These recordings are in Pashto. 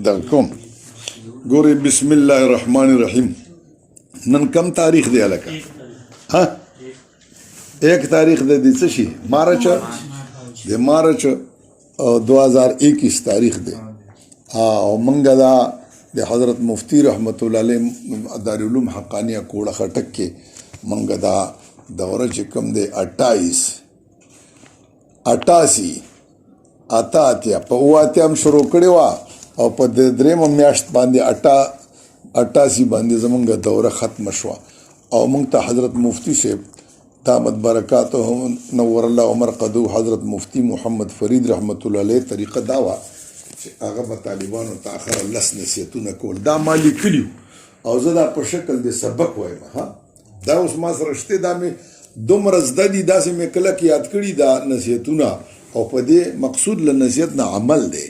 دغه کوم ګورې بسم الله الرحمن الرحیم نن کم تاریخ دی هلکه ها 1 تاریخ د دې څه شي مارچ د مارچ 2021 تاریخ دی او منګه دا د حضرت مفتی رحمت الله علیه دارالعلوم حقانیه کوړه خټک کې منګه دا دوره چې کوم دی 88 په واته هم شروع کړی و او په درېمه میاشت باندې 88 باندې زمونږ دوره ختم شوه او موږ ته حضرت مفتی صاحب دامت برکاته نور الله عمر قدو حضرت مفتی محمد فرید رحمت الله علیه طریقه دا وه چې هغه به طالبانو ته اخره لس نصیحتونه کول دا ما لیکلي او زه دا په شکل د سبق وایم ها دا اوس ما سره شته دا مې دومره زده دي داسې مې کله کې یاد کړي دا نصیحتونه او په دې مقصود له نصیحت نه عمل دی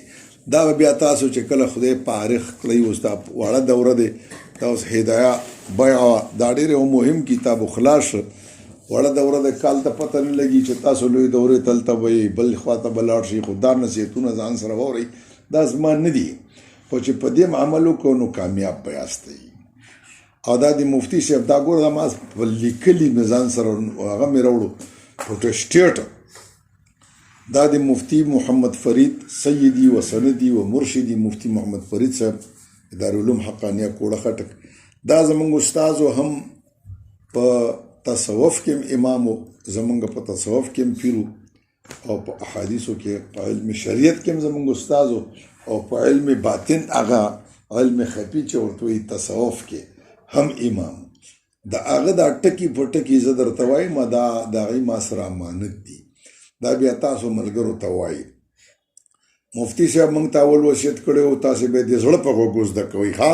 دا بیا تاسو چې کله خدای فارغ کړئ اوس دا واړه دوره دی دا اوس هدایه بیعه دا ډېر مهم کتاب خلاص واړه دوره د کال ته پته نه لګي چې تاسو لوی دورې تلته وئ بل خواته به لاړ شئ خو دا نصیحتونه ځان سره واورئ دا زما نه دي خو چې په دې عمل وکړو نو کامیاب به یاستئ او دا د مفتی صاحب دا ګوره دا ما په لیکلي مې ځان سره هغه مې راوړو پروټسټیټ دا د مفتی محمد فرید سیدی و سندی و مرشدی مفتی محمد فرید صاحب دارالعلوم حقانیه کوړه خټک دا زمونږ استاد هم په تصوف کې امام زمونږ په تصوف کې پیرو او په احادیثو کې په علم شریعت کې زمونږ استاد او په علم باطن هغه علم خفي چې ورته وایي تصوف کې هم امام دا هغه دا ټکی په ټکی زه درته وایم دا د هغې ما سره امانت دي دا بیا تاسو ملګرو ته وایي مفتی صاحب موږ ته اول وصیت کړی و تاسې به د زړه په غوږو زده کوئ ښه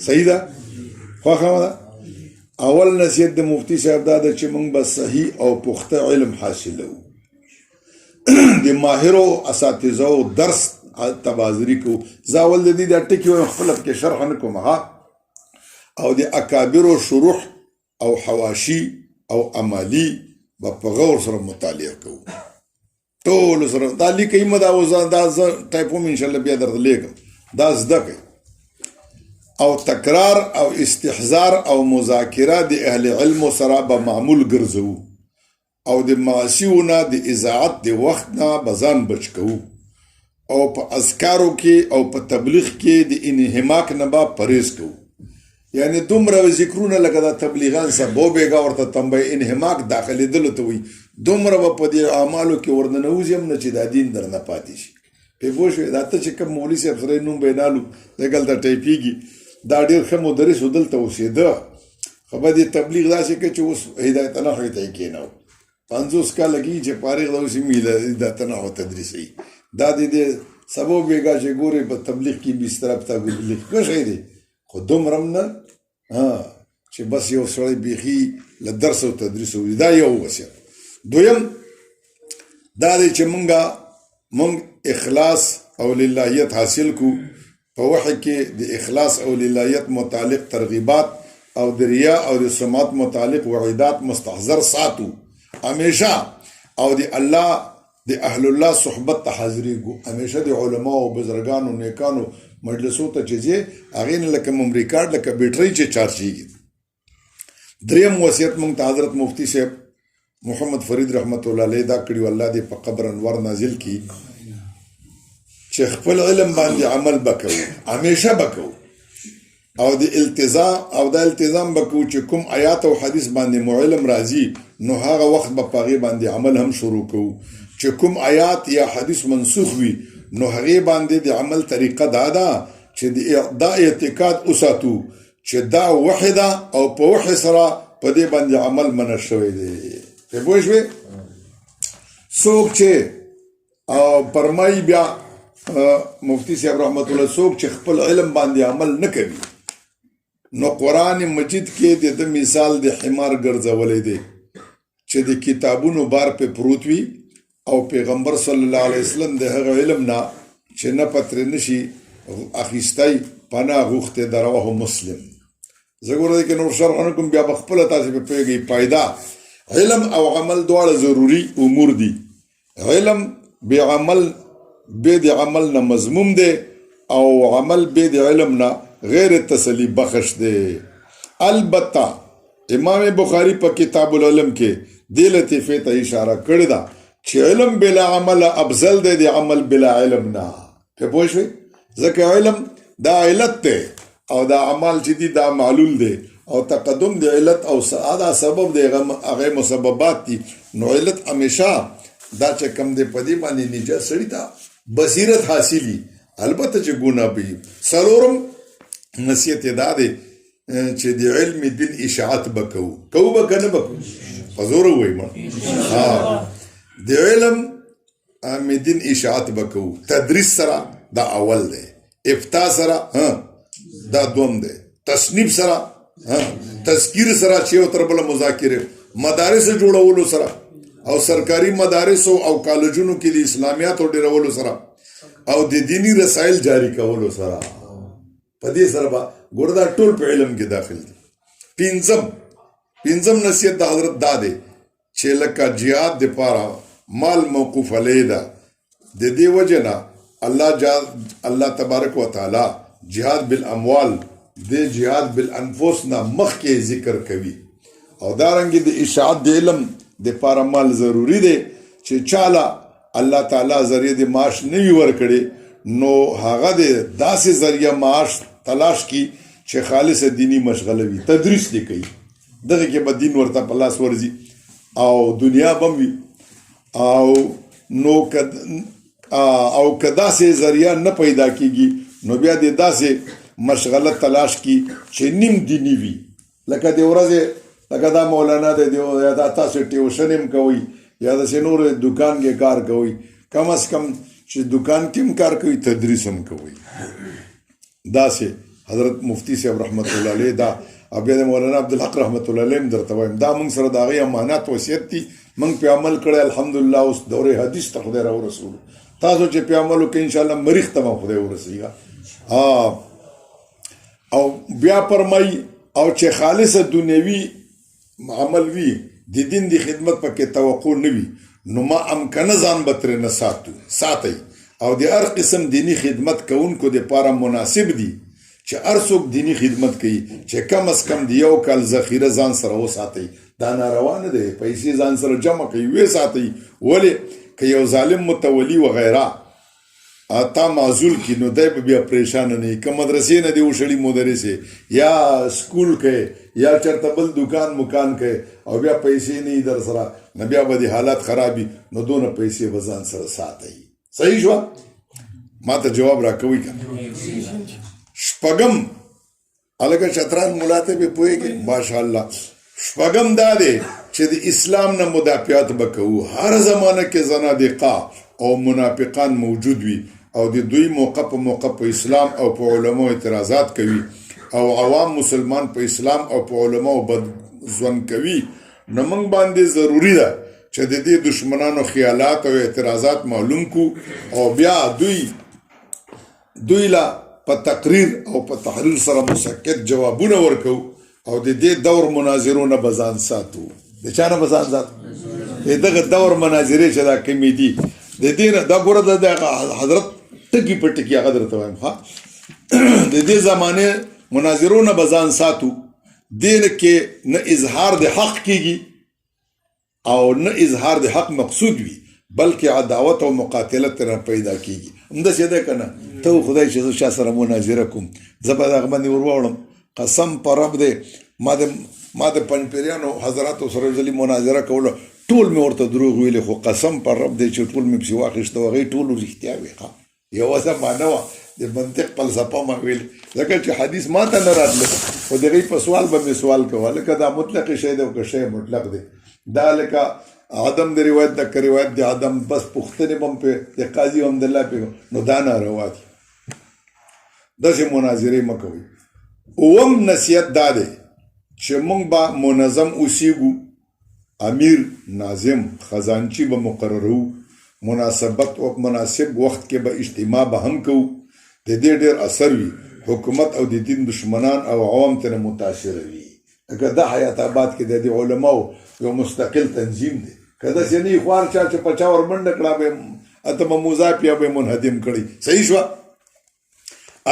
صحیح ده خوښه ده اول نصیحت د مفتی صاحب دا ده چې موږ به صحیح او پخته علم حاصلو د ماهرو اساتذو درس تبازري کوو زه اول د دې دا ټکي وایم خپله پکې شرح نه کوم ها او د اکابرو شروح او حواشي او عملي به په غور سره مطالعه کوو ټولو سره دا لیکئ مه دا اوس دا زه ټایپوم انشاءالله بیا درته لیکم دا زده کئ او تکرار او استحضار او مذاکره د اهل علم سره به معمول ګرځو او د معاصیو نه د اذاعت د وخت نه به ځان بچ کوو او په اذکارو کې او په تبلیغ کې د انهماک نه به پرهیز کوو یعنی دومره ذکرونه لکه دا تبلیغان سبو بیګا ورته تنبه انهماک داخلېدلو ته وایي دومره به په دې اعمالو کې ورننوځي هم نه چې دا دین درنه پاتې شي پرې پوه شوې دا ته چې کوم مولوي صاحب سره یې نوم بینالو دلته ټایپېږي دا ډېر ښه مدرس و دلته اوسېده خو به دې تبلیغ داسې کوي چې اوس هدایت نحوې ته یې کېنو 50 کاله کېږي چې فارغ ده اوس یې هدایت نحو تدریسوي دا د دې سبو بیګا چې ګورې په تبلیغ کې 20 طرف ته تبلیغ ښه شی دی خو دومره هم نه چې بس یو سړی بیخي له درس او تدریس وي دا یو وصیت دویم دا دی چې مونږ اخلاص او للهیت حاصل کو په وحی کې د اخلاص او للهیت متعلق ترغیبات او د ریا او د سمعت متعلق وعیدات مستحضر ساتو همیشه او د الله د اهل الله صحبت ته حاضرېږو همیشه د علماو بزرګانو نیکانو مجلسو ته چې ځې هغې نه لکه ممري کارډ لکه بیټرۍ چې چارجېږي دریم وصیت موږ ته حضرت مفتی صاحب محمد فرید رحمت الله علیه دا کړي الله دې په قبر انور نازل کړي چې خپل علم باندې عمل بکوو همیشه بکوو او د التزام بکوو چې کوم آیات او حدیث باندې مو علم راځي نو هغه وخت به په هغې باندې عمل هم شروع کوو چې کوم آیات یا حدیث منسوخ وي نو هغې باندې د عمل طریقه دا ده چې دا اعتقاد وساتو چې دا وحی ده او په وحی سره په دې باندې عمل منع شوی دی پرې پوه شوې څوک چې فرمایي بیا مفتی صاحب رحمت الله څوک چې خپل علم باندې عمل نه کوي نو قرآن مجید کې د ده مثال د حمار ګرځولی دی چې د کتابونو بار په پروت وي او پیغمبر صلی الله علیه وسلم د هغه علم نه چې نه پترې نشي اخیستی پناه غوښتې د رواه مسلم زه ګوره کې نور شرح نه کوم بیا به خپله تاسې پې پوهېږئ پیدا علم او عمل دواړه ضروري امور دي علم بې د عمل نه مضموم دی او عمل بے د علم نه غیر تسلی بخش دی. البته امام بخاری په کتاب العلم کې دې لطیفې ته اشاره کړې ده چې علم بلا عمل افضل دی د عمل بلا علم نه. په پوه شوې؟ ځکه علم دا علت دی او دا عمل چې دی دا معلول دی او تقدم د علت او دا سبب دی هغه مسببات دي. نو علت همیشه دا چې کم دی په دې باندې نجات سړي ته بصیرت حاصلي، البته چې ګناه به وي. څلورم نصیحت یې دا دی چې د علم دین اشاعت به کوو به که نه به کوو په زور ووایي د علم دین اشاعت به کوو. تدریس سره دا اول دی، افتا سره دا دوم دی، تصنیف سره تذکیر سره چې یو تر بله مذاکرې، مدارس جوړولو سره او سرکاري مدارسو او کالجونو کې د اسلامیاتو ډیرولو سره او د دینی رسایل جاری کولو سره. په دې سره به ګوره دا ټول په علم کې داخل دي. پنځم نصیحت د حضرت دا دی چې لکه جهاد دپاره مال موقوف علیه ده. د دې وجې نه الله تبارک وتعالی جهاد بالاموال د جهاد بالانفس نه مخکې ذکر کوي او دارنګې د اشاعت د علم دپاره مال ضروری دی چې چاله الله تعالی ذریعه د معاش نه وي ورکړې نو هغه د داسې ذریعه معاش تلاش کی چې خالص دینی مشغله وي. تدریس دی کوي، دغه کې به دین ورته په لاس ورځي او دنیا به وي او نو او که داسې ذریعه نه پیدا کیږي نو بیا د داسې مشغله تلاش کی چې نیم دینی وي. لکه د ورځې لکه دا مولانا دی یا دا تاسو ټیوشن هم کوئ یا داسې نور دکان کې کار کوئ، کم از کم چې دکان کې هم کار کوئ تدریس هم کوئ. داسې حضرت مفتی صاحب رحمت الله علیه دا او بیا د مولانا عبدالحق رحمت الله علیه هم درته وایم دا موږ سره د هغې امانات وصیت دي، موږ پې عمل کړی الحمدلله. اوس دورې حدیث ته خدای راورسولو، تاسو چې پې عمل وکړئ انشاءالله مریخ ته به خدای ورسېږي. او بیا فرمایي او چې خالصه دنیوي عمل وي د دین د خدمت پکې توقع نه وي نو ما امکنه ځان به ترې نه ساتئ او د هر قسم دینی خدمت کوونکو دپاره مناسب دي چې هر څوک دینی خدمت کوي چې کم از کم د یو کال ذخیره ځان سره وساتئ. دا ناروا نه دی، پیسې ځان سره جمع کوي ویې ساتئ. ولې که یو ظالم متولي وغیره تا معزول کی نو دی به بیا پریشانه نه وي. که مدرسې نه دی وشړي مدرسې یا سکول کوي یا چېرته بل دکان مکان کوي او بیا پیسې نه وي در سره نو بیا به د حالات خراب وي نو دونه پیسې به ځان سره ساتئ. صحیح شوه؟ ما ته جواب را کوئ که شپږم هلکه شطرنج ملا ته به پوهېږې ماشاءالله. شپږم دا دی چې د اسلام نه مدافعت به کوو. هر زمانه کې زنادقه او منافقان موجود وي او د دوی موقع په موقع په اسلام او په علماء اعتراضات کوي او عوام مسلمان په اسلام او په علماء بد ژوند کوي. نو موږ باندې ضروري ده چې د دې دشمنانو خیالات او اعتراضات معلوم کو او بیا دوی لا په تقریر او په تحریر سره مسکت جوابونه ورکو او د دې دور مناظرو نه به ځان ساتو. د چا نه به ځان ساتو؟ دغه دور مناظرې چې دا کمې دي د دې نه دا ګوره د حضرت ټکي په ټکي هغه درته وایم د دې زمانې مناظرو نه به ځان ساتو. دې کې نه اظهار د حق کیږي او نه اظهار د حق مقصود وي بلکې عداوت او مقاتلت ترې پیدا کیږي. همداسې ده که نه ته خدای چې زه چا سره مناظره کوم زه به د هغه باندې ور واوړم قسم په رب دی ما د پنجپیریانو حضراتو سره ځلې مناظره کوله ټول مې ورته دروغ ویلې خو قسم پر رب دی چې ټول مې پسې واخیسته هغې ټولو رښتیا وې. یوه زمانه وه د منطق فلسفه ما ویلې ځکه چې حدیث ما ته نه راتله خو د هغې په سوال به مې سوال کوه لکه دا مطلق شی دی او که شی مطلق دی دا لکه عدم د روایت ده که روایت د عدم بس پوښتنې به هم پې د قاضي حمدالله پې نو دا ناروا دي. داسې مناظرې مه کوئ. اووم نصیحت دا دی چې موږ به منظم اوسیږو، امیر ناظم خزانچی به مقررو، مناسب وخت کې به اجتماع به هم کوو. د دې ډېر اثر وي، حکومت او د دین دشمنان او عوام ترې متاثره وي. لکه دا حیات آباد کې د علماو یو مستقل تنظیم دی، که داسې نه وي خو هر چا چې په چا ور منډه کړه به اتمه موضاف یا به منهدم کړي. صحیح شوه؟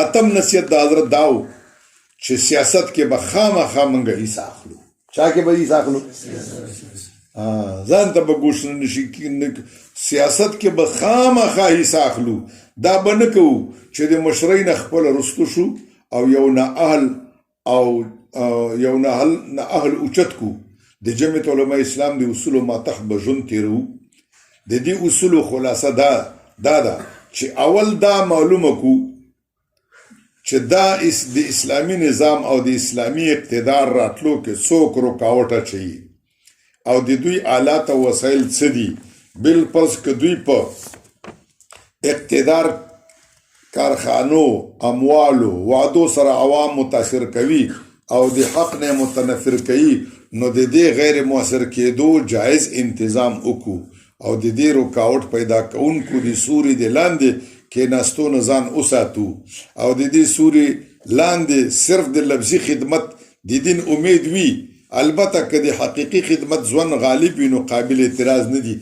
اتم نصیحت د حضرت داو چې سیاست کې به خامخا موږ حصه اخلو. چا کې به حصه اخلو؟ ځان ته به ګوش نه نشي سیاست کې به خامخا حصه اخلو. دا به نه کوو چې د مشرۍ نه خپل رستو شو او یو نااهل اوچت کو. د جمعیت علماء اسلام د اصولو ماتحت به ژوند تیرو. د دې اصولو خلاصه دا ده چې اول دا معلومه کو چې دا د اسلامی نظام او د اسلامی اقتدار راتلو کې څوک رکاوټ اچوي او د دوی آلات او وسایل څه دي. بالفرض که دوی په اقتدار، کارخانو، اموالو، وعدو سره عوام متاثر کوي او د حق نه متنفر کوي، نو د دې غیر مؤثر کېدو جایز انتظام وکړو او د دې رکاوټ پیدا کوونکو د سوري د لاندې کېناستو نه ځان وساتو او د دې سوري لاندې صرف د لفظي خدمت د دین امید وي. البته که د حقیقي خدمت ځوان غالب وي نو قابل اعتراض نه دي.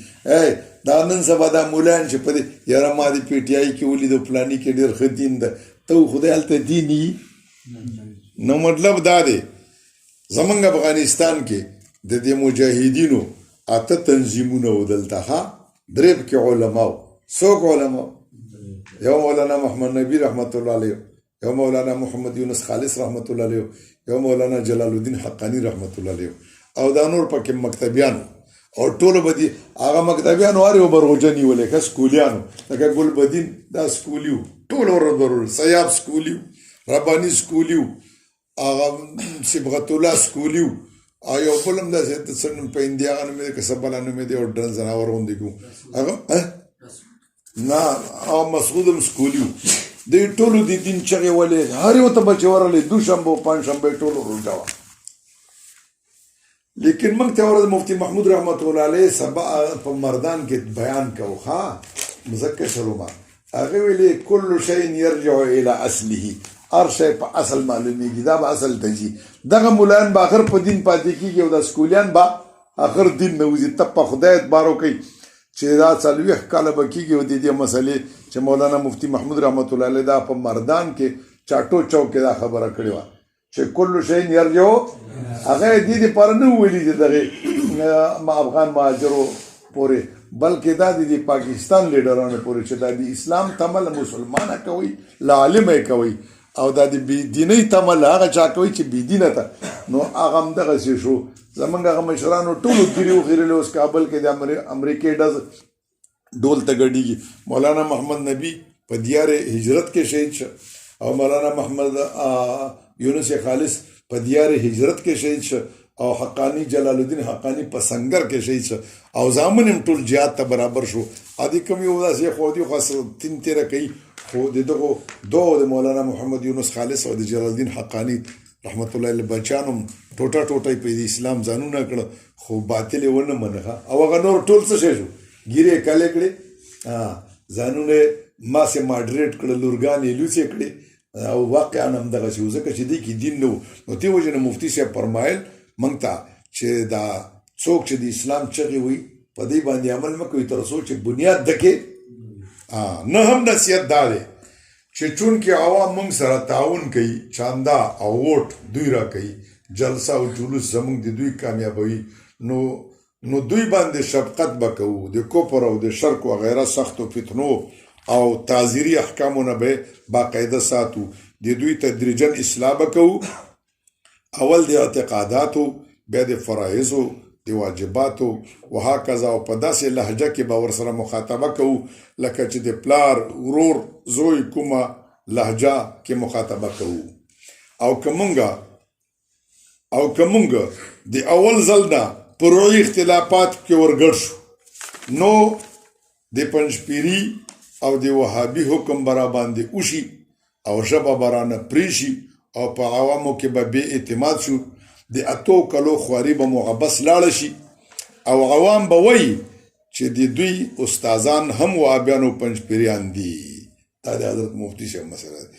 دا نن سبا دا مولان چې په دې یاره ما د پی ټي آی کې ولیدو فلاني کې ډېر ښه دین ده، ته خدای هلته دین یي. نو مطلب دا دی زمونږ افغانستان کې د دې مجاهدینو 8 تنظیمونه و دلته. درې پکې علماو. څوک علماو؟ یو مولانا محمد نبی رحمت الله علیه، یو مولانا محمد یونس خالص رحمت الله علیه، یو مولانا جلال الدین حقانی رحمت الله علیه، او دا نور پکې مکتبیان او ټولو به دي هغه مکتبیانو هر یو برغوجه نیولې که سکولیانو لکه ګل بدین دا سکولي و، ټول ورور سیاب سکولي و، رباني سکولي و، هغه صبغت الله سکولي و، او یو بل هم داسې څه نوم په هندي هغه نوم یې دی که څه بله نوم یې دی او ډرن ځناور غوندې کوو هغه نه هغه مسعود هم سکولي و. دوی ټولو د دین چغې ولې هر یو ته به چې ورغلی دوشنبه او پنجشنبه یې ټولو روژه وه. لیکن موږ ته ورځ مفتي محمود رحمت الله علیه سبا په مردان کې بیان کوو. مذکر شروع هغه ویلې کل شی یرجع الی اصله، هر شی په اصل معلومیږي، دا به اصل ته ځي. دغه مولان به اخر په دین پاتې کېږي او دا سکولیان به اخر دین نه وځي. ته په خدای اعتبار وکړئ چې دا 40 کاله به کېږي او د دې مسلې چې مولانا مفتی محمود رحمت الله علیه دا په مردان کې چاټو چوک کې دا خبره کړې وه چې کل شی یرجع، هغه یې دې دپاره نه ویلي چې دغې افغان مهاجرو پورې، بلکې دا د پاکستان لیډرانو پورې چې دا د اسلام تمه له مسلمانه کوئ، له عالمه یې کوئ، او دا د بېدینۍ تمه له هغه چا کوئ چې بېدینه ته. نو هغه همدغسې شو. زمونږ هغه مشرانو ټولو ګیرې وخېرلې. اوس کابل کې د امریکې ډز ډول ته ګډېږي. مولانا محمد نبی په دیار هجرت کې شهید شو او مولانا محمد یونس خالص په دیار هجرت کې شهید شو او حقانی جلال الدین حقانی په سنگر کې شهید شو او زامن هم ټول جهاد ته برابر شو. ادي کوم یو داسې خو دي خاص تین تیره کوي، خو د دغو دوه د مولانا محمد یونس خالص او د جلال الدین حقانی رحمت الله علیه بچانو ټوټه ټوټه په اسلام ځانونه کړه، خو باطل یې ونه منه او هغه نور ټول څه شی شو، ګیرې کلې کړې، ځانونه ماسې ماډریټ کړه، لورګانې لوڅې کړې او واقعا همدغسې و. ځکه چې دې کې دین نه و. نو دې وجې نه مفتي صاحب فرمایل موږ ته چې دا څوک چې د اسلام چغې وي په دې باندې عمل مه کوي تر څو چې بنیاد دکې. نه هم نصیحت دا دی چې چونکې عوام موږ سره تعاون کوي، چاندا او ووټ دوی را کوي، جلسه او جلوس زموږ د دوی کامیابوي، نو دوی باندې شفقت به کوو، د کفر او د شرک وغیره سختو فتنو او تعزیري احکامونه به باقاعده ساتو، د دوی تدریجا اصلاح به کوو. اول د اعتقاداتو، بیا د فرایضو، د واجباتو وهکذا، او په داسې لهجه کې به ورسره مخاطبه کوو لکه چې د پلار ورور زوی کومه لهجه کې مخاطبه کوو. او که مونږ د اول ځل نه فروعي اختلافات کې ورګډ شو نو د پنجپیري او د وهابي حکم برا باندې وشي او ژبه برانه پریشي او په عوامو کې به بې اعتماد شو، د 8 کلو خواري به مغبس لاړه شي او عوام به وایي چې د دوی استادان هم وهابیان او پنجپیریان دي. دا د حضرت مفتي صاحب مسله ده.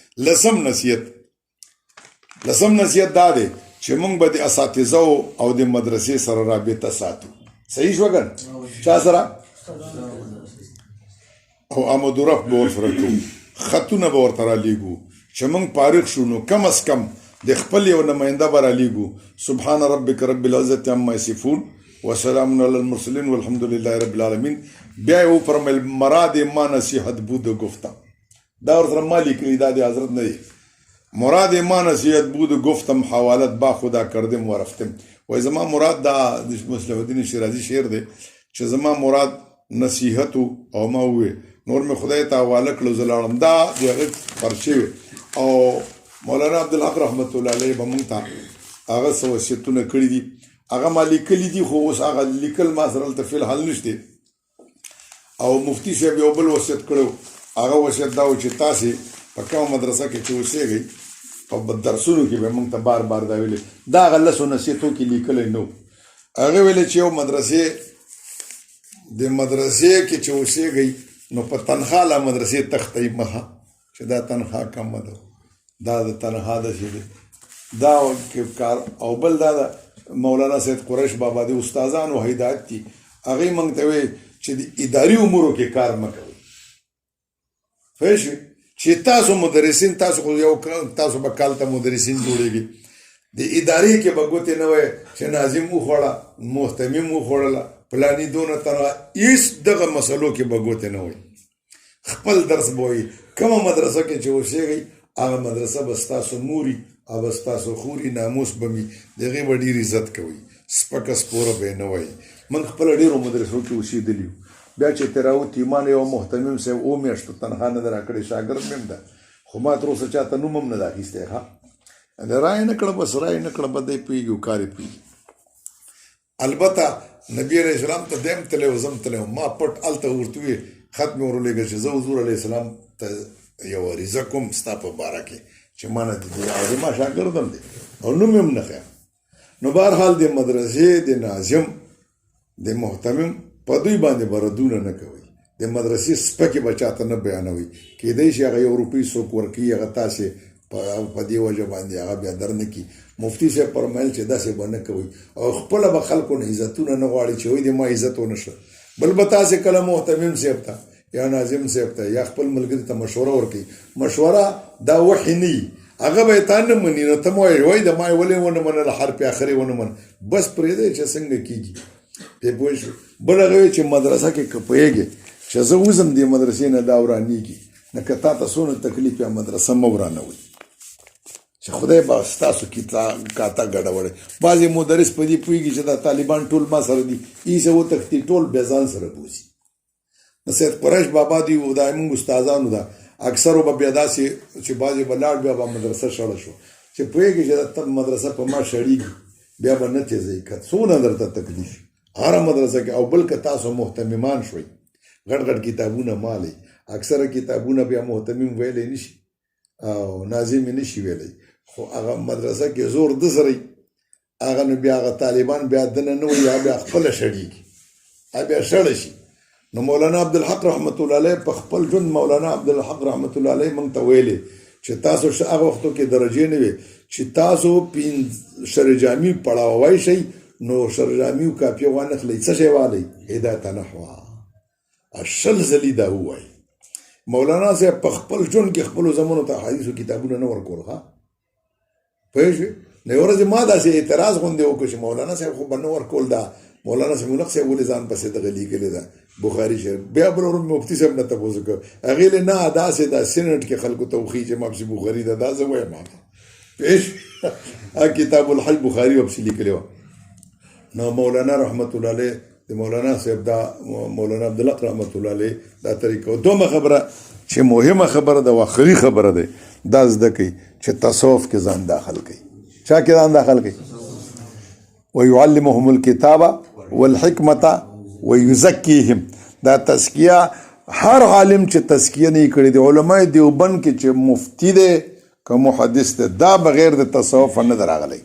لسم نصیحت دا دی چې موږ به د اساتذو او د مدرسې سره رابطه ساتو. صحیح شو که چا سره؟ او آمد و رفت به ورسره کوو، خطونه به ورته رالیږو چې موږ فارغ شو نو کم از کم د خپل یو نماینده به رالیږو. سبحان ربک رب العزة عما یصفون وسلام علی المرسلین والحمد لله رب العالمین. بیا یې وفرمیل مراد ما نصیحت بود گفتم. دا ورسره ما لیکلي، دا د حضرت نه دی. مراد ما نصیحت بود گفتم حوالت با خدا کردم و رفتم. وای زما مراد دا د مصلح الدین شیرازي شعر دی چې زما مراد نصیحت او ما وې نور مې خدای ته حواله کړو زه لاړم. دا د هغه پرچې او مولانا عبدالحق رحمت الله علیه به موږ ته هغه څه وصیتونه کړي دي، هغه ما لیکلي دي، خو اوس هغه لیکل ما سره هلته فلحال نشته. او مفتي صاحب یو بل وصیت کړی، هغه وصیت دا و چې تاسې په کومه مدرسه کې چې اوسېږئ په درسونو کې به موږ ته بار بار دا ویلې. دا هغه لسو نصیحتو کې لیکلی نه و. هغه ویلې چې یو د مدرسې کې چې اوسېږئ نو په تنخوا لا مدرسې تختئ مخه چې دا تنخوا کمه ده، دا د تنخوا داسې دی، دا کار. او بل دا د مولانا سید قریش بابا د استادانو هدایت دي، هغې موږ ته وایي چې د اداري امورو کې کار مه کوئ. پوه شوې چې تاسو مدرسین، تاسو به کال ته مدرسین جوړېږي، د ادارې کې به ګوتې نه وایي چې ناظم وخوړه، محتمم وخوړله، پلاني دونه تنخوا، هېڅ دغه مسلو کې به ګوتې نه وایي. خپل درس به وایي. کومه مدرسه کې چې اوسېږئ هغه مدرسه به ستاسو موري او به ستاسو خوري، ناموس به وي، د هغې به ډېر عزت کوئ، سپکه سپوره به یې نه وایي. موږ خپله ډېرو مدرسو کې اوسېدلي یو. بیا چې تراوت ایمان یو محتمم صاحب 7 میاشتو تنخوا نه ده راکړې، شاګرد مې هم ده، خو ما تر اوسه چاته نوم هم نه ده اخیستی. ښه رایې نه کړه، بس رایې نه کړه، به دی پوهېږي او کار یې پوهېږي. البته نبي علیه السلام ته دی هم تللی و، زه هم تللی وم. ما پټ هلته ورته وویل، خط مې ور ولېږه چې زه حضور علیه السلام ته یو عریضه کوم ستا په باره کې چې ما نه دي او زما شاګرد هم دی او نوم یې هم نه ښیم. نو بهرحال د مدرسې د ناظم د محتمم په دوی باندې به ردونه نه کوئ، د مدرسې سپکې به چاته نه بیانوئ. کیدای شي هغه 1 روپۍ څوک ورکوي، هغه تاسې په دې وجه باندې هغه بیا در نه کړي. مفتي صاحب فرمایل چې داسې به نه کوئ او خپله به خلکو نه عزتونه نه غواړي چې وایي د ما عزت ونه شه. بل به تاسې کله محتمم صاحب ته یا ناظم صاحب ته یا خپل ملګري ته مشوره ورکوي. مشوره دا وحي نه وي، هغه به یې تا نه مني، نو ته م وایي د ما یې ولې ونه منله، حرف اخرې ونه من، بس پرېږدی چې څنګه کېږي. پې پوه شو. بل هغه وایي چې مدرسه کې که پوهېږې چې زه وځم دې مدرسې نه دا ورانېږي، نو که تا ته څونه تکلیف یا مدرسه مه ورانوئ چې خدای به ستاسو کاته ګډوړی. بعضې مدرس په دې پوهېږي چې دا طالبان ټول ما سره دي، ایسه وتښتي ټول بیا ځان سره بوځي. نو سید قریش بابا دی و دا موږ استادانو ده، اکثرو به بیا داسې چې بعضې به لاړ بیا به مدرسه شړه شو چې پوهېږي چې دا مدرسه په ما شړېږي، بیا به نه تېزوي. که څونه درته تکلیف هره مدرسه کې. او بل که تاسو محتممان شوئ، غټ غټ کتابونه مالئ، اکثره کتابونه بیا محتمم ویلی نشي او ناظم یې نشي ویلی، خو هغه مدرسه کې زور ده سره هغه نو بیا هغه طالبان بیا دنه نه وایي، هغه بیا خپله شړېږي، هغه بیا شړه شي. نو مولانا عبدالحق رحمت الله علیه په خپل ژوند مولانا عبدالحق رحمت الله علیه موږ ته ویلې چې تاسو هغه وختو کې درجې نه وې چې تاسو شرجامي پړاوی شئ، نو شرجامي کاپیه وانخلئ، څه شی والئ؟ هدایت نحوه. 20 ځلې دا ووایي. مولانا صاحب په خپل ژوند کې خپلو زمانو ته حدیثو کتابونه نه ورکول. ښه پوه شوې. نو یوه ورځ ما داسې اعتراض غوندې وکړو چې مولانا صاحب خو به نه ورکول، دا مولانا سمیونق صاحب ولې ځان پسې دغه لیکلې ده بخاري شریف. بیا بل ورځ مفتي صاحب نه تپوس وکړو، هغې ویلې نه داسې دا سینټ کې خلکو ته وښیي چې ما پسې بخاري ده، دا زه وایم هغه پوه شوې. کتاب الحج بخاري به پسې لیکلې وه. نو مولانا رحمت الله علیه د مولانا صاحب دا مولانا عبدالحق رحمت الله علیه دا طریقه. دومره خبره چې مهمه خبره ده او آخري خبره ده، دا زده کوي چې تصوف کې ځان داخل کوي. چا کې ځان داخل کوي؟ ويعلمهم الكتاب والحکمت ويزکیهم. دا تزکیه هر عالم چې تزکیه نه کړي د علماء دیوبند کې چې مفتی دی که محدث دی، دا بغیر د تصوف نه ده راغلی.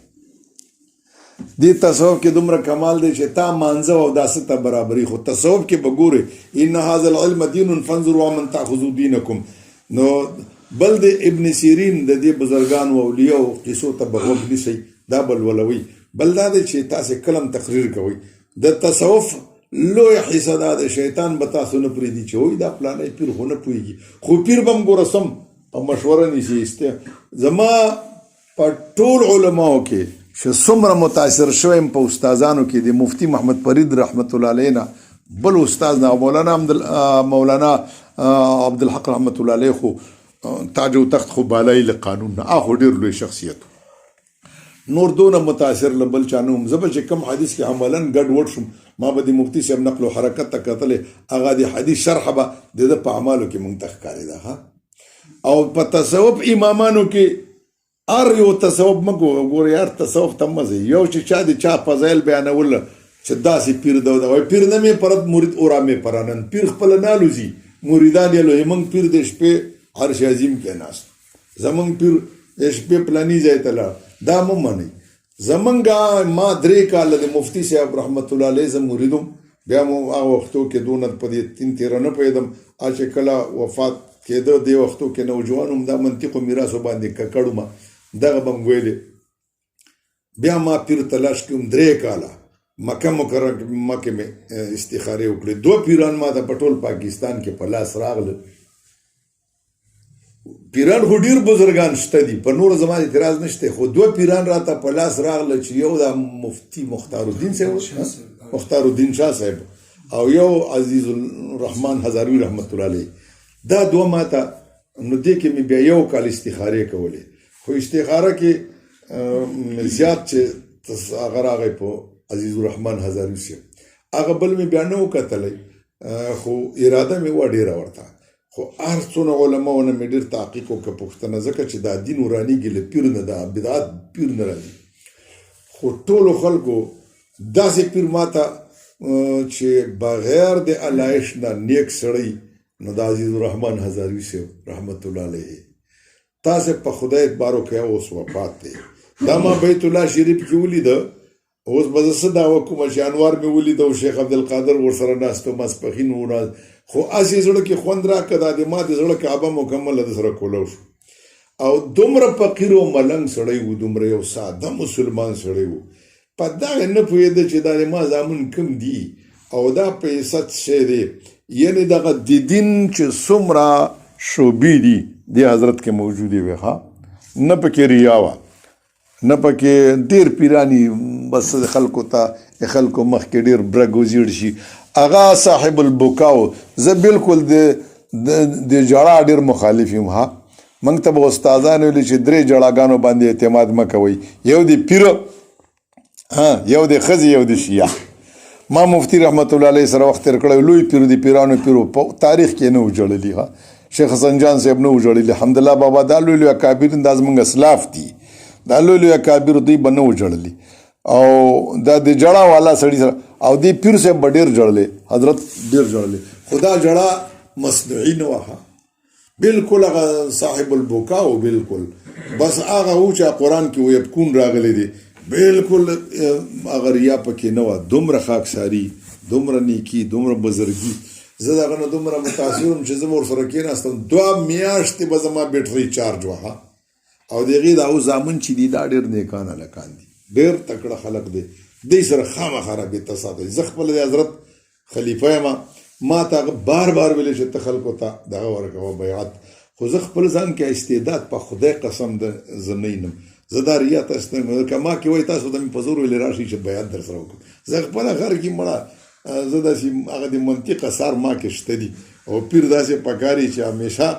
دې تصوف کې دومره کمال دی چې تا مانځه او داسې ته برابري. خو تصوف کې به ګورې ان هذا العلم دین فانظروا من تاخذوا دینکم. نو بل د ابن سیرین د دې بزرګانو او اولیاءو قصو ته به غوږ نیسئ، دا بل ولوي. بل دا دی چې تاسې کلم تقریر کوئ. د تصوف لوی حصه دا د شیطان به تاسو نه پرېږدي چې وایي دا پلانی پیر خو نه پوهېږي، خو پیر به هم ګوره سم او مشوره نیسي زما په ټول علماو کې چې څومره متاثر شویم په استادانو کې د مفتی محمد فرید رحمت الله علیه نه بل استاد نه مولانا عبدالحق رحمت الله علیه خو تاج و تخت خو بالای له قانون نه هغه ډېر لوی شخصیت نور دونه متاثر له بل چا نه وم. زه به چې کوم حدیث کې عملا ګډ وډ شم ما به د مفتی صاحب نقل و حرکت ته کتلې هغه د حدیث شرح به د ده په اعمالو کې مونږ ته ښکارېده. او په تصوف امامانو کې هر یو تصوف مه ګورې هر تصوف ته مه ځئ. یو چې چا د چا فضایل بیانول چې داسې پیر ده وایي پیر نه مې پرد مرید اورا مې پرانن پیر خپله نه الوځي مریدان یې لوی موږ پیر د شپې عرش عظیم کې ناست زمونږ پیر د شپې پلاني ځای ته لاړ دا مه منئ. زمونږ ما 3 کاله د مفتی صاحب رحمت الله علیه زه مریدم بیا مو هغه وختو کې دونه په دې 3-13 نه پوهېدم چې کله وفات کېده دې وختو کې نوجوان هم دا منطق و میراثو باندې ککړ ما دغه به م ویلې بیا ما پیر تلاش کړم 3 کاله مکه مکرمه کې مې استخارې وکړې 2 پیران ما ته په ټول پاکستان کې په لاس راغله. پیران خو ډېر بزرګان شته دي په نور زما اعتراض نشته خو 2 پیران راته په لاس راغله چې یو د مفتی مختار الدین شاه صاحب او یو عزیز الرحمن هزاروی رحمت الله علیه دا 2 ما ته نو دې کې مې بیا یو کال استخارې کولې خو استخاره کې زیات چې هغه راغی په عزیز الرحمن هزاروی صاحب هغه بل مې بیا نه وکتلی خو اراده مې وه ډېره ورته خو هر څونه علماونه مې ډېر تحقیق وکړه پوښتنه ځکه چې دا دین ورانېږي له پیر نه دا بدعت پیر نه راځي خو ټولو خلکو داسې پیر ما ته چې بغیر د علایش نه نیک سړی نو د عزیز الرحمن هزاروی صاحب رحمت الله علیه تاسې په خدای اعتبار وکړئ اوس وفات دی. دا ما بیت الله شریف کې ولیده اوس به زه څه دعوه کومه چې انوار مې ولیده او شیخ عبدالقادر ورسره ناست و ماسپښین و خو هسې زړه کې خوند راکړه دا د ما د زړه کعبه مکمله د سره کولو شو. او دومره فقیر او ملنګ سړی و دومره یو ساده مسلمان سړی و په دغه نه پوهېده چې دا د ما زامن کوم دي او دا پیسه څه شی دی یعنې دغه د دین چې څومره شعبې دي د حضرت کې موجودې وې ښه نه پکې ریا وه نه پکې ډېر پیرانی بس خلکو ته خلکو مخکې ډېر برګ وزیړ شي هغه صاحب البکاو زه بالکل د جړا ډېر مخالف یم ها موږ ته به استادان ویلي چې 3 جړاګانو باندې اعتماد مه کوئ یو د پیر یو د ښځې یو د شیعه. ما مفتی رحمت الله علیه سره وخت تېر کړی لوی پیر د پیرانو پیرو په تاریخ کې نه و جړلي ها شیخ حسن جان صاحب نه و جړلي حمدالله بابا دا لوی لوی اکابرین دا زموږ اسلاف دي دا لوی لوی اکابر دوی به نه و جړلي او دا د جړا والا سړي سره او د پیر صاحب به ډېر جړلی حضرت ډېر جړلی خو دا جړا مصنوعي نه وه بالکل هغه صاحب البکاو بالکل بس هغه و چې قرآن کې ویبکون راغلی دی بالکل هغه ریا پکې نه وه دومره خاکساري دومره نیکي دومره بزرګي زه د هغه نه دومره متاثر وم چې زه به ورسره کېناستم 2 میاشتې به زما بیټرۍ چارج وه او د هغې دا اوس زامن چې دي دا ډېر نیکان هلکان دي ډېر تکړه خلک دی دی سره خامخا رابطه ساتئ. زه خپله د حضرت خلیفه یم ما ته هغه بار بار ویلې چې ته خلکو ته دغه ورکوه بیعت خو زه خپل ځان کې استعداد په خدای قسم زه نه ینم زه دا ریا تاسو ته که ما کې وایي تاسو ته مې په زور ویلې راشئ چې بیعت در سره وکړم زه خپله غر کې مړه زه داسې هغه د منطق اثار ما کې شته دي او پیر داسې پکاري چې همیشه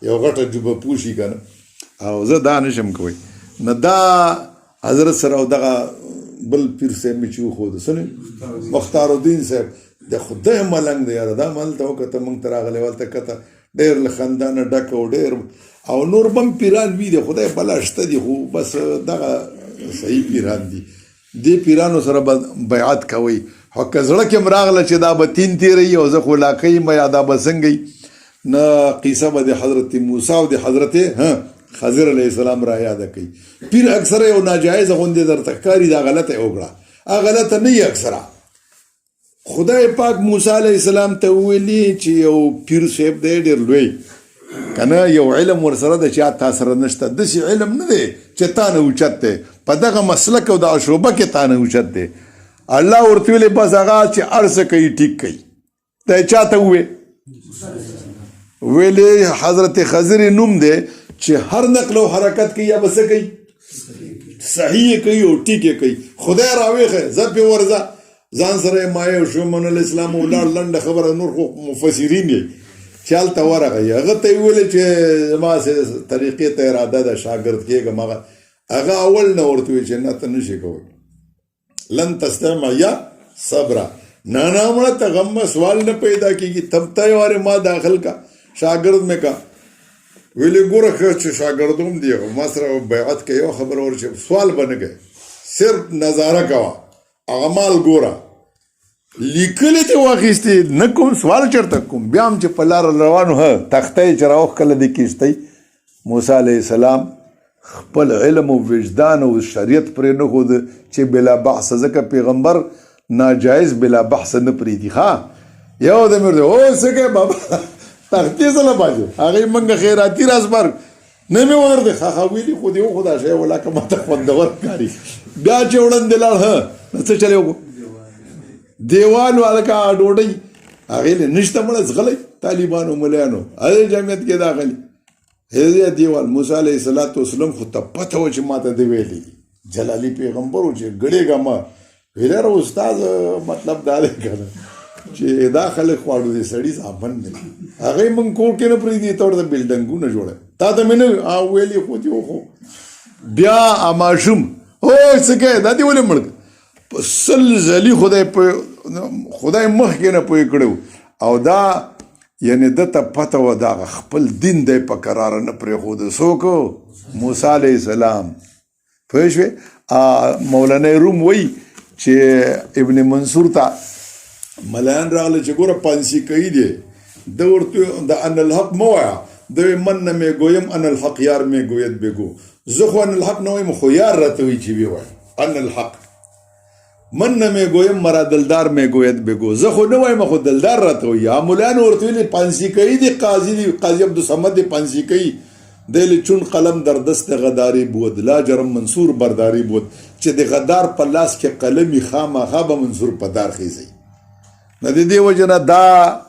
یو غټه جوبه پوشي که نه او زه دا نشم کوی نه دا حضرت سره او دغه بل پیر صاحب مې چې وښوده څه مختار الدین صاحب د خدای ملنګ دی یاره دا ملته وکته موږ ته راغلی ولته کته ډېر له خندانه ډک او ډېر او نور بم پیران وي د خدای بلا شته دي خو بس دغه صحیح پیران دي دې پیرانو سره به بیعت کوئ خو که زړه کې م راغله چې دا به تین تېروي او زه خو علاقه یم یا دا به څنګه نه قیصه به د حضرت موسی او د حضرت خضر علیه السلام را یاده کوي پیر اکثره یو ناجایزه غوندې درته ښکاري دا غلطه یې وکړه هغه غلطه نه وي اکثره خدای پاک موسی علیه السلام ته وویلي چې یو پیر صاحب دی ډېر لوی که نه یو علم ورسره د چا تا سره نشته داسې علم نه دی چې تا نه اوچت دی په دغه مسلک او دغه شعبه کې تا نه اوچت دی الله ورته ویلې بس هغه چې هر څه کوي ټیک کوي ته یې چا ته ووې ویلې حضرت خضر نوم دی چې هر نقل او حرکت کوي یا به څه کوي صحیح کوي او ټیک کوي. خدای راویښه زه پې ورځه ځان سره یې مایه شو من الاسلام ولاړ لنډه خبره نور خو مفسرین یې چې هلته ورغی هغه ته یې ویلې چې زما طریقې ته اراده ده شاګرد کېږم هغه اول نه ورته وایي چې نه ته نشي کوی لن تستطیع معي صبره نه مړه ته غم سوال نه پیدا کېږي تب ته وارې ما داخل کا شاګرد مې کا ویلې ګوره ښه چې شاګردوم دی ما سره بیعت کوي یو خبره ور چې سوال به نه کوي صرف نظاره کوه اعمال ګوره لیکلې ته واخیستې نه کوم سوال چېرته کوم بیا هم چې په لاره روان ه تخته یې چې راوښکله د کښتۍ موسی علیه السلام خپل علم او وجدان او شریعت پرې نه ښود چې بلا بحث ځکه پیغمبر ناجایز بلا بحث نه پرېږدي ښه یو د مې ورته او څه کوې بابا تختې سره باجو هغې موږ خیراتي راسپار نه مې ورته ښه ویلي خو دې وخو دا شی ولاکه ماته خوندور ښکاري بیا چې وړاندې لاړ ه نو څه چلی وکړو دیوال هلکه ډوډۍ هغې له نشته مړه ځغلی طالبانو ملیانو هغې جمعیت کې داخلي هغې دیوال موسی علیه السلام خو ته پته وه چې ماته دې ویلي دي جلالي پیغمبر و چې ګړېږه ما ویلر استاد مطلب دا دی که نه چې دا خلک خواړو دې سړي زامن دی هغې موږ کور کې نه پرېږدي ته ورته بلډنګونه جوړه تا ته مې نه ویلي خو دې وخو بیا ماشوم او څه کوې دا دې ولې مړ په سل ځلي خدای مخکې نه پوه کړی او دا یعنې ده ته پته وه دا خپل دین دی په کراره نه پرېښوده څوک موسی علیه السلام پوه شوې مولانا روم وایي چې ابن منصور ته ملایان راغله چې ګوره پانسي کوي دی ده ورته د ان الحق مه وایه ده وایي من نه مې گویم ان الحق یار مې گوید بگو زه خو ان الحق نه وایم خو یار راته وایي چې وی وایي ان الحق من نه مې گویم مرا دلدار مې گوید بگو زه خو نه وایم خو دلدار راته وایي ملایانو ورته ویلي پانسي کوي دی قاضي عبدالصمد دی پانسي کوي دیلی چون قلم در دست غداری بود لا جرم منصور برداری بود چې د غدار په لاس کې قلمي خامخا به منصور په دار خیزي نه د دې وجه نه دا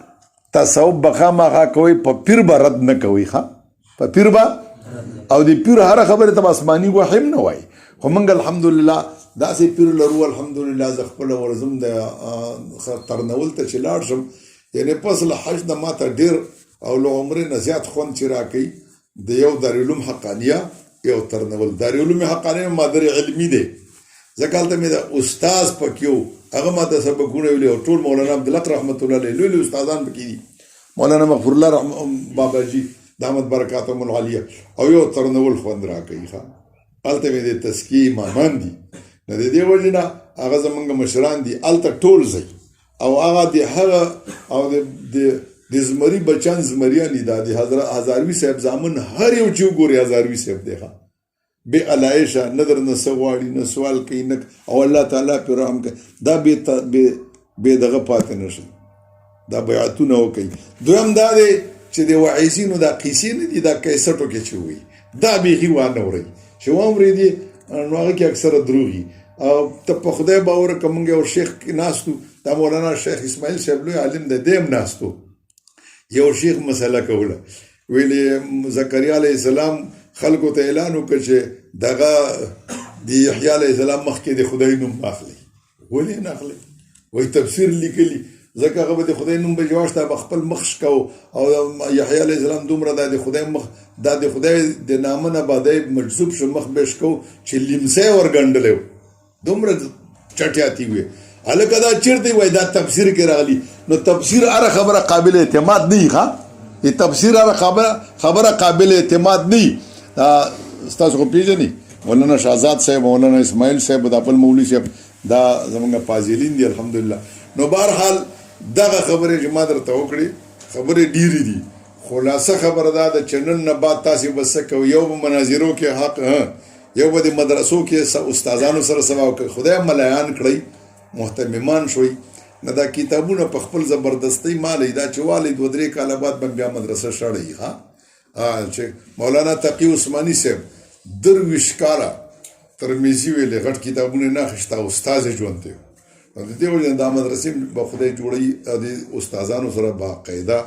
تصوف به خامخا کوئ په پیر به رد نه کوئ ښه په پیر به او د پیر هره خبرې ته به آسماني وحی هم نه وایي خو موږ الحمدلله داسې پیر لرو الحمدلله زه خپله ورځم د ترنول ته چې لاړ شم یعنې پس له حج نه ما ته ډېر او له عمرې نه زیات خوند چې راکوي د یو دارالعلوم حقانیه یو ترنول دارالعلوم حقانیه مادر علمي دی ځکه هلته مې د استاذ پکې و هغه ما ته سبقونه ویلي او ټول مولانا عبدالحق رحمت الله علیه لوی لوی استادان پکې دي مولانا مغفور الله باباجي دامت برکاتهم العالیه او یو ترنول خوند راکوي ښه هلته مې د تزکیې امامان دي نو د دې وجې نه هغه زموږ مشران دي هلته ټول ځئ او هغه د هغه او د زمري بچان زمریان دي دا د هزاروي صاحب زامن هر یو چې وګوري هزاروي صاحب دی ښه بې علایشه نه درنه څه غواړي نه سوال کوي نه او الله تعالی پرې رحم کوي دا بې دغه پاتې نه شي دا بیعتونه وکوي دویم دا دی چې د وعیزینو دا قیسې نه دي دا کیسټو کې چې وایي دا بیخي وانه ورئ چې واورېدې نو هغه کې اکثره دروغي او ته په خدای باور که موږ یو شیخ ناستو دا مولانا شیخ اسماعیل صاحب لوی عالم د دیم ناستو یو شیخ مسله کوله ویلې زکریا علیه السلام خلکو ته اعلان وکړ چې دغه د یحیی علیه السلام مخکې د خدای نوم اخلي ولې نه اخلي وایي تفسیر لیکلي ځکه هغه به د خدای نوم به جواشته به خپل مخ شکو او یحیی علیه السلام دومره دا د خدای مخ دا د خدای د نامه نه باندې مجذوب شو مخ به شکو چې لیمسه ورګنډلی دومره چټیاتی وي هلکه دا چیرته وایي دا تفسیر کې راغلی نو تفسیر هره خبره قابل اعتماد نه وي ښه تفسیر هره خبره قابل اعتماد نه وي ستاسو خو پېژنئ مولانا شهزاد صاحب مولانا اسماعیل صاحب د خپل مولوي صاحب دا زموږ فاضلین دي الحمدلله نو بهرحال دغه خبرې چې ما درته وکړې خبرې ډېرې دي خلاصه خبره دا ده چې نن نه بعد تاسې به څه کوئ یو به مناظرو کې حق یو به د مدرسو کې استادانو سره سبا وکړئ خدای ملایان کړئ محتممان شوي نه دا کتابونه په خپل زبردستۍ مالی دا چې والی 2-3 کاله بعد به بیا مدرسه شړئ ها چې مولانا تقی عثماني صاحب 23 کاله ترمذي ویلې غټ کتابونه نه اخیسته استاد یې ژوند دی د دې وجه دا مدرسې به خدای جوړوي د استادانو سره باقاعده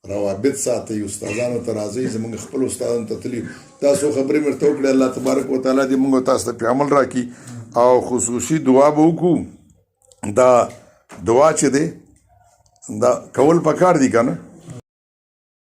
روابط ساتئ استادانو ته راځئ زموږ خپل استادانو ته تلي تاسو خبرې مې ورته وکړې الله تبارک وتعالی دې موږ تاسو ته پرې عمل راکړي او خصوصي دعا به وکړو دا دعا چې دی دا کول پکار دي که نه